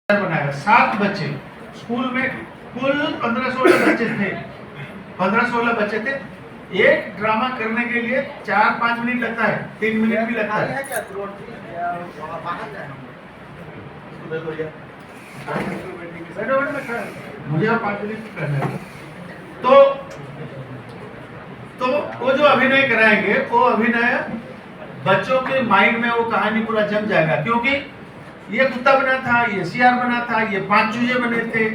बनाया 7 बच्चे स्कूल में, कुल 15-16 बच्चे थे, 15-16 बच्चे थे। एक ड्रामा करने के लिए 4-5 मिनट लगता है, 3 मिनट भी लगता है। मुझे 5 मिनट करना है। तो वो जो अभिनय कराएंगे वो अभिनय बच्चों के माइंड में वो कहानी पूरा जम जाएगा, क्योंकि ये कुत्ता बना था, ये सियार बना था, ये 5 चूजे बने थे।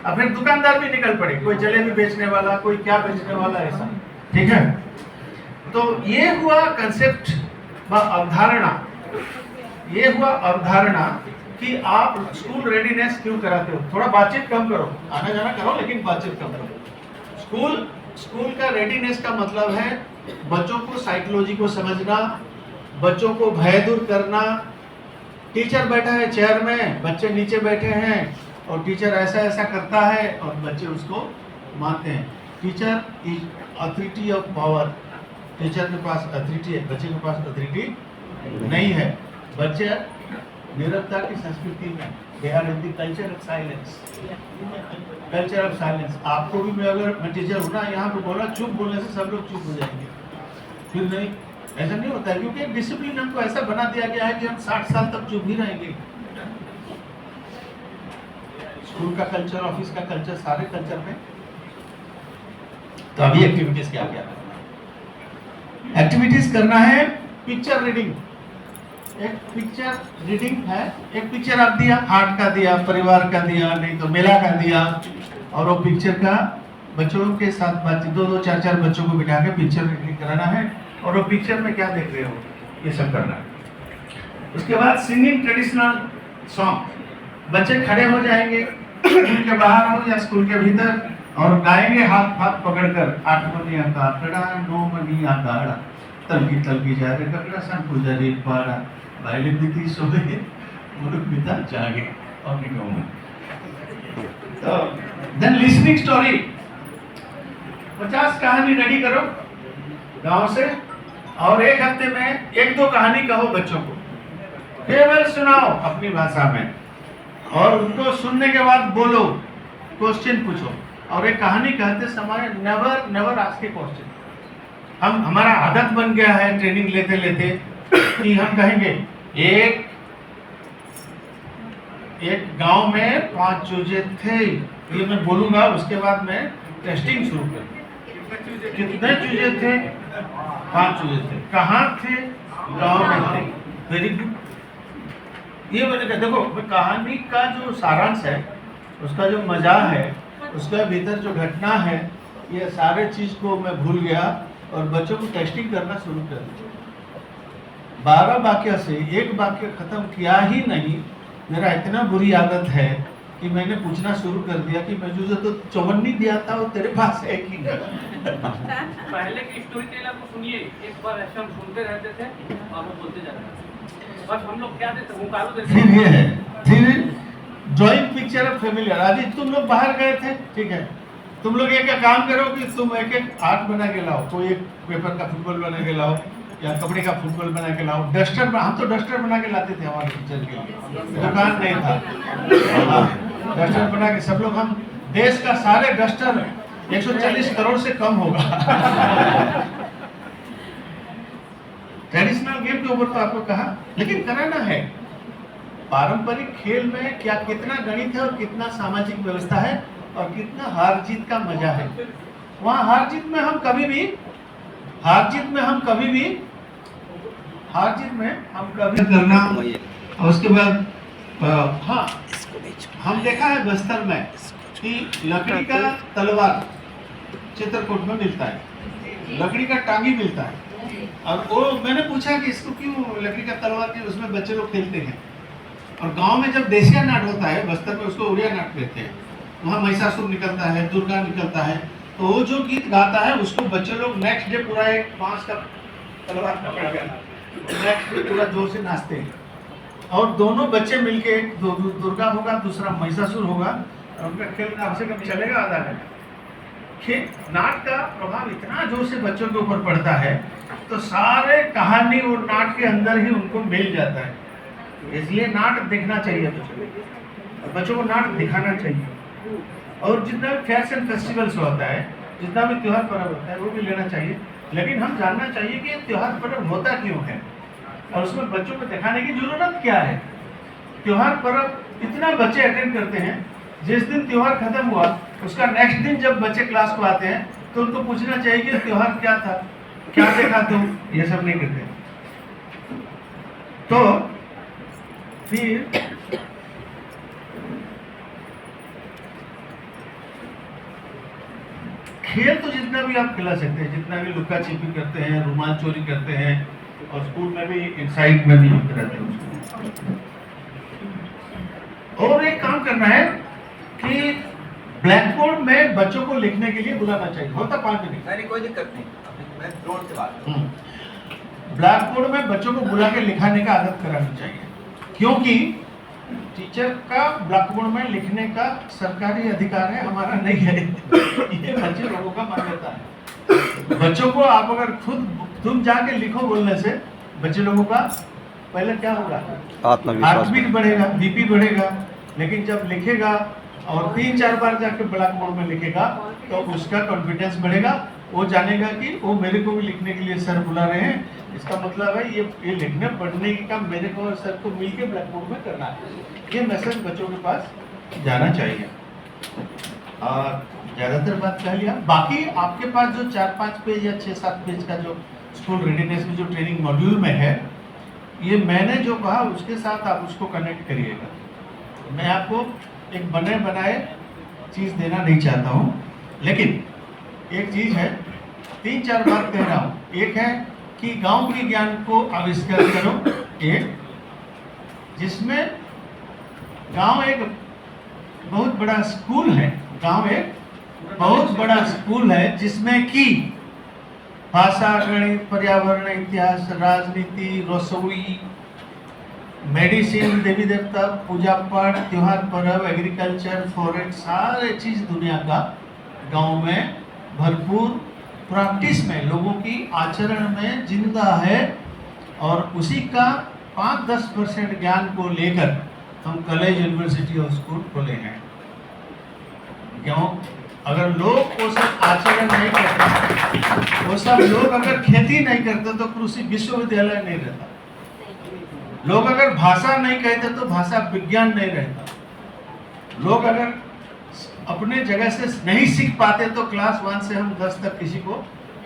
अब फिर दुकानदार भी निकल पड़े, कोई जलेबी बेचने वाला, कोई क्या बेचने वाला, ऐसा। ठीक है, तो ये हुआ कंसेप्ट व अवधारणा। ये हुआ अवधारणा कि आप स्कूल रेडीनेस क्यों कराते हो। थोड़ा बातचीत कम करो, आना जाना करो लेकिन बातचीत कम करो। स्कूल का रेडीनेस का मतलब है बच्चों को साइकोलॉजी को समझना, बच्चों को भय दूर करना। टीचर बैठा है चेयर में, बच्चे नीचे बैठे हैं और टीचर ऐसा ऐसा करता है और बच्चे उसको मानते हैं। Teacher is authority of power. Teacher के पास अथॉरिटी है, बच्चे के पास अथॉरिटी नहीं है। बच्चे निरवता की संस्कृति में, they are in the culture of silence. Culture of silence. आपको भी मैं टीचर हूँ ना, यहाँ पे बोला चुप बोलने से सब लोग चुप हो जाएंगे, फिर नहीं, ऐसा नहीं होता है, क्योंकि डिसिप्लिन हमको ऐसा बना दिया गया है कि हम 60 साल तक चुप ही रहेंगे। स्कूल का कल्चर, ऑफिस का कल्चर, सारे कल्चर में। तो अभी एक्टिविटीज क्या क्या करना है? एक्टिविटीज करना है पिक्चर रीडिंग। एक पिक्चर रीडिंग है, एक पिक्चर आप दिया, आर्ट का दिया, परिवार का दिया, नहीं तो मेला का दिया, और वो पिक्चर का बच्चों के साथ बातचीत, 2-2, 4-4 बच्चों को बिठा के पिक्चर रीडिंग कराना है, और वो पिक्चर में क्या देख रहे हो ये सब करना है। उसके बाद सिंगिंग ट्रेडिशनल सॉन्ग। बच्चे खड़े हो जाएंगे, स्कूल के बाहर हो या स्कूल के भीतर, और गाएंगे हाथ हाथ पकड़कर। 8 मनिया का कड़ा, 9 मनिया काड़ा, तलकी तलकी जा रे ककड़ा, सन पुजारी पाड़ा, बाइले बीती सोए, मुरुख पिता जागे, और निकलूंगा। तो देन लिसनिंग स्टोरी। 50 कहानी रेडी करो गांव से, और एक हफ्ते में 1-2 कहानी कहो बच्चों को, केवल सुनाओ अपनी भाषा में, और उनको सुनने के बाद बोलो, क्वेश्चन पूछो। और एक कहानी कहते समय नेवर आस्क ए क्वेश्चन। हमारा आदत बन गया है ट्रेनिंग लेते लेते कि हम कहेंगे एक गांव में 5 चूजे थे, ये मैं बोलूंगा, उसके बाद मैं टेस्टिंग शुरू करूंगा। कितने चूजे थे? 5 चूजे थे। कहाँ थे? गांव में थे। Very good. ये मैंने कहा, देखो कहानी का जो सारांश है, उसका जो मजा है, उसके भीतर जो घटना है, ये सारे चीज को मैं भूल गया और बच्चों को टेस्टिंग करना शुरू कर दिया। 12 वाक्य से एक वाक्य खत्म किया ही नहीं। मेरा इतना बुरी आदत है कि मैंने पूछना शुरू कर दिया कि मैं जो तो चौवन्नी दिया था वो तेरे पास है कि नहीं। पहले की स्टोरी टेलर को सुनिए, एक बार ऐसे हम सुनते रहते थे और वो बोलते जाते थे, बस हम लोग क्या देते हुंकारो देते। फिर ये है, फिर ड्राइंग पिक्चर ऑफ फेमिलियर। आज तुम लोग बाहर गए थे, ठीक है, तुम लोग एक काम करो कि तुम एक आर्ट बना के लाओ, कोई एक पेपर का फुटबॉल बना के लाओ या कपड़े का फुटबॉल बना के लाओ। डस्टर, हम तो डस्टर बना के लाते थे हमारे पिक्चर के लिए, दुकान नहीं था। डस्टर बना के सब लोग, हम देश का सारे डस्टर 140 करोड़ से कम होगा। ट्रेडिशनल गेम के ऊपर तो आपको कहा, लेकिन कराना है। पारंपरिक खेल में क्या कितना गणित है और कितना सामाजिक व्यवस्था है और कितना हार जीत का मजा है। वहाँ हार जीत में हम कभी भी करना। और उसके बाद हाँ, हम देखा है बस्तर में कि लकड़ी का तलवार चित्रकूट में मिलता है, लकड़ी का टांगी मिलता है। और वो मैंने पूछा कि इसको क्यों लकड़ी का तलवार की, उसमें बच्चे लोग खेलते हैं। और गांव में जब देसिया नाट होता है, बस्तर में उसको उड़िया नाट कहते हैं, वहाँ महिषासुर निकलता है, दुर्गा निकलता है, तो वो जो गीत गाता है उसको बच्चे लोग नेक्स्ट डे पूरा एक बांस का तलवार पकड़ के नेक्स्ट डे पूरा जोर से नाचते हैं। और दोनों बच्चे मिलके, एक दुर्गा होगा, दूसरा महिषासुर होगा, और उनका खेल कम से कम चलेगा आधा घंटा। नाट का प्रभाव इतना जोर से बच्चों के ऊपर पड़ता है, तो सारे कहानी और नाट के अंदर ही उनको मिल जाता है। इसलिए नाट देखना चाहिए बच्चों को। बच्चों को नाटक दिखाना चाहिए। और जितना फेयर्स एंड फेस्टिवल्स होता है, जितना भी त्योहार पर्व होता है वो भी लेना चाहिए। लेकिन हम जानना चाहिए कि ये त्योहार पर्व होता क्यों है और उसमें बच्चों को दिखाने की जरूरत क्या है। त्योहार पर्व इतना बच्चे अटेंड करते हैं, जिस दिन त्योहार खत्म हुआ उसका नेक्स्ट दिन जब बच्चे क्लास को आते हैं तो उनको पूछना चाहिए कि त्योहार क्या था, क्या देखा तुम, ये सब नहीं करते। तो फिर खेल तो जितना भी आप खिला सकते हैं, जितना भी लुका छिपी करते हैं, रुमाल चोरी करते हैं, और स्कूल में भी इनसाइड में भी रहते हैं उसको। और एक काम करना है कि ब्लैक बोर्ड में बच्चों को लिखने के लिए बुलाना चाहिए। होता 5 मिनट, नहीं कोई दिक्कत नहीं, मैं जोर से बात करूं। ब्लैक बोर्ड में बच्चों को बुला के लिखाने का आदत करानी चाहिए, क्योंकि टीचर का ब्लैक बोर्ड में लिखने का सरकारी अधिकार है, हमारा नहीं है। ये बच्चे लोगों का मान्यता है। बच्चों को आप अगर खुद तुम जाके लिखो बोलने से बच्चे लोगों का पहले क्या होगा, हार्ट बीट बढ़ेगा, बीपी बढ़ेगा। लेकिन जब लिखेगा और 3-4 बार जाके ब्लैक बोर्ड में लिखेगा तो उसका कॉन्फिडेंस बढ़ेगा। वो जानेगा कि वो मेरे को भी लिखने के लिए सर बुला रहे हैं, इसका मतलब है ये लिखने पढ़ने का काम मेरे को और सर को मिलके ब्लैक बोर्ड में करना है। ये मैसेज बच्चों के पास जाना चाहिए। और ज़्यादातर बात कह लिया, बाकी आपके पास जो 4-5 पेज या 6-7 पेज का जो स्कूल रेडीनेस में जो ट्रेनिंग मॉड्यूल में है, ये मैंने जो कहा उसके साथ आप उसको कनेक्ट करिएगा। मैं आपको एक बने बनाए चीज़ देना नहीं चाहता हूँ, लेकिन एक चीज़ है, 3-4 बार कह रहा हूँ। एक है कि गांव के ज्ञान को आविष्कार करो, एक जिसमें गांव एक बहुत बड़ा स्कूल है, गांव एक बहुत बड़ा स्कूल है जिसमें कि भाषा, गणित, पर्यावरण, इतिहास, राजनीति, रसोई, मेडिसिन, देवी देवता, पूजा पाठ, त्योहार पर्व, एग्रीकल्चर, फॉरेस्ट, सारे चीज दुनिया का गांव में भरपूर प्रैक्टिस में लोगों की आचरण में जिंदा है। और उसी का 5-10% ज्ञान को लेकर हम कॉलेज, यूनिवर्सिटी और स्कूल खोले हैं। क्यों? अगर लोग वो सब आचरण नहीं करते, वो सब लोग अगर खेती नहीं करते तो कृषि विश्वविद्यालय नहीं रहता। लोग अगर भाषा नहीं कहते तो भाषा विज्ञान नहीं रहता। लोग अगर अपने जगह से नहीं सीख पाते तो क्लास 1 से हम 10 तक किसी को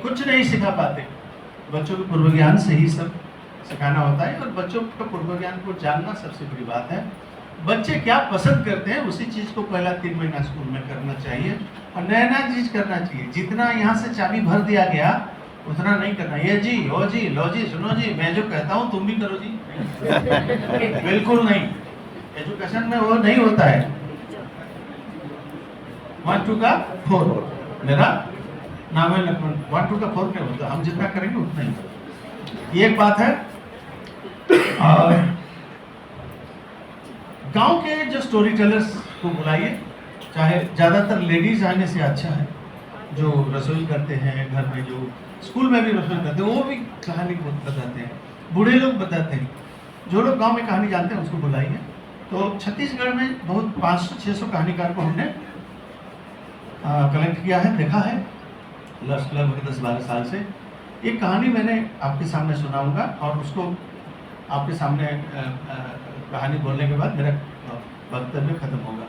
कुछ नहीं सिखा पाते। बच्चों को पूर्व ज्ञान से ही सब सिखाना होता है, और बच्चों को पूर्व ज्ञान को जानना सबसे बड़ी बात है। बच्चे क्या पसंद करते हैं उसी चीज को पहला 3 महीना स्कूल में करना चाहिए, और नया नया चीज करना चाहिए। जितना यहाँ से चाबी भर दिया गया उतना नहीं करना। ये जी, हो जी, लो जी, सुनो जी, मैं जो कहता हूँ तुम भी करो जी। बिल्कुल नहीं, एजुकेशन में वो नहीं होता है। 1 2 का 4, मेरा नाम है लक्ष्मण। 1 2 का 4 नहीं होता, हम जितना करेंगे उतना ही। ये एक बात है। और गांव के जो स्टोरी टेलर्स को बुलाइए, चाहे ज़्यादातर लेडीज आने से अच्छा है। जो रसोई करते हैं घर में, जो स्कूल में भी रसोई करते हैं, वो भी कहानी बताते हैं, बूढ़े लोग बताते हैं। जो लोग गांव में कहानी जानते हैं उसको बुलाइए। तो छत्तीसगढ़ में बहुत 500-600 कहानीकार को हमने कलेक्ट किया है, देखा है लगभग 10-12 साल से। एक कहानी मैंने आपके सामने सुनाऊंगा और उसको आपके सामने कहानी बोलने के बाद मेरा वक्तव्य खत्म होगा।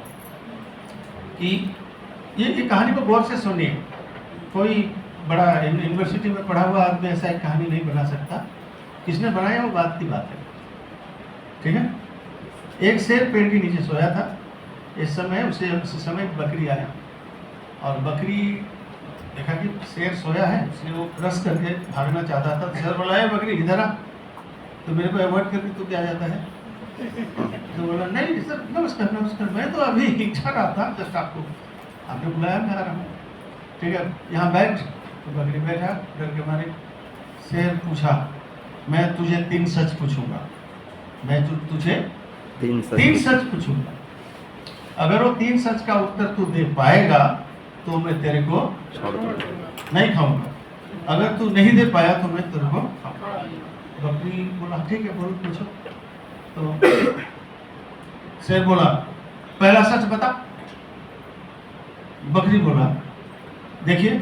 कि ये कहानी को गौर से सुनिए। कोई बड़ा यूनिवर्सिटी में पढ़ा हुआ आदमी ऐसा एक कहानी नहीं बना सकता। किसने बनाया वो बात की बात है, ठीक है। एक शेर पेड़ के नीचे सोया था। इस समय बकरी आया और बकरी देखा कि शेर सोया है, इसलिए वो क्रश करके भागना चाहता था। शेर बोला, है बकरी इधर आ। तो मेरे को अवॉइड करके तू क्या जाता है? तो बोला, नहीं सर, नमस्कार नमस्कार, मैं तो अभी इच्छा रहा था, जस्ट आपने बुलाया, मैं आ रहा हूँ। ठीक है, यहाँ बैठ। तो बकरी बैठा, डर के मारे। शेर पूछा, मैं तुझे 3 सच पूछूंगा, मैं तुझे 3 सच पूछूंगा। अगर वो 3 सच का उत्तर तू दे पाएगा तो मैं तेरे को नहीं खाऊंगा, अगर तू नहीं दे पाया तो मैं तेरे को खाऊंगा। बकरी बोला, ठीक है बोलो, पूछो। तो शेर बोला, पहला सच बता। बकरी बोला, देखिए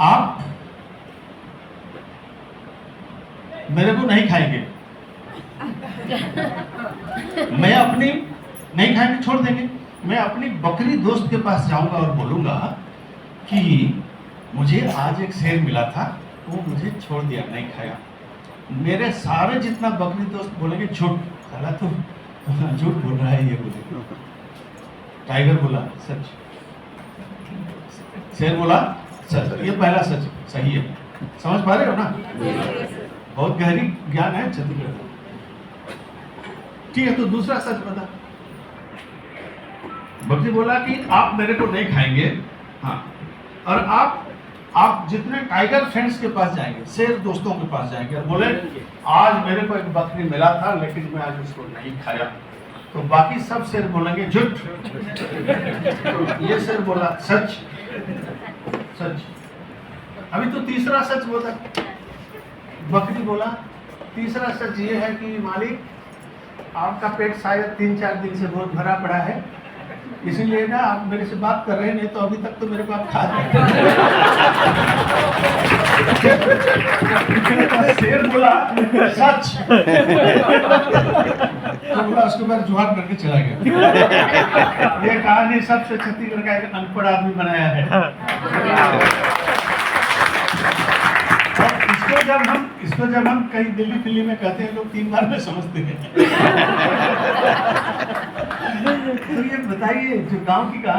आप मेरे को नहीं खाएंगे, मैं अपनी नहीं खाएंगे, छोड़ देंगे, मैं अपनी बकरी दोस्त के पास जाऊंगा और बोलूंगा कि मुझे आज एक शेर मिला था, वो मुझे छोड़ दिया, नहीं खाया। मेरे सारे जितना बकरी दोस्त बोलेंगे झूठ, साला तो झूठ बोल रहा है ये बोले। टाइगर बोला सच, शेर बोला सच। ये पहला सच सही है, समझ पा रहे हो ना? बहुत गहरी ज्ञान है छत्तीसगढ़। ठीक है, तो दूसरा सच बता। बकरी बोला कि आप मेरे को नहीं खाएंगे, हाँ, और आप जितने टाइगर फ्रेंड्स के पास जाएंगे, शेर दोस्तों के पास जाएंगे और बोले आज मेरे को एक बकरी मिला था लेकिन मैं आज उसको नहीं खाया, तो बाकी सब शेर बोलेंगे झूठ। तो ये शेर बोला सच, सच। अभी तो तीसरा सच बोला। बकरी बोला तीसरा सच ये है कि मालिक आपका पेट शायद 3-4 दिन से बहुत भरा पड़ा है, इसीलिए ना आप मेरे से बात कर रहे हैं, नहीं तो अभी तक तो मेरे को आप खा शेर बोला सच, तो बोला उसके बाद जुहार करके चला गया। ये कहानी सबसे छत्तीसगढ़ का एक अनपढ़ आदमी बनाया है। इसको जब हम कहीं दिल्ली फिल्ली में कहते हैं, लोग 3 बार में समझते हैं। तो ये बताइए, जो गांव की कहानी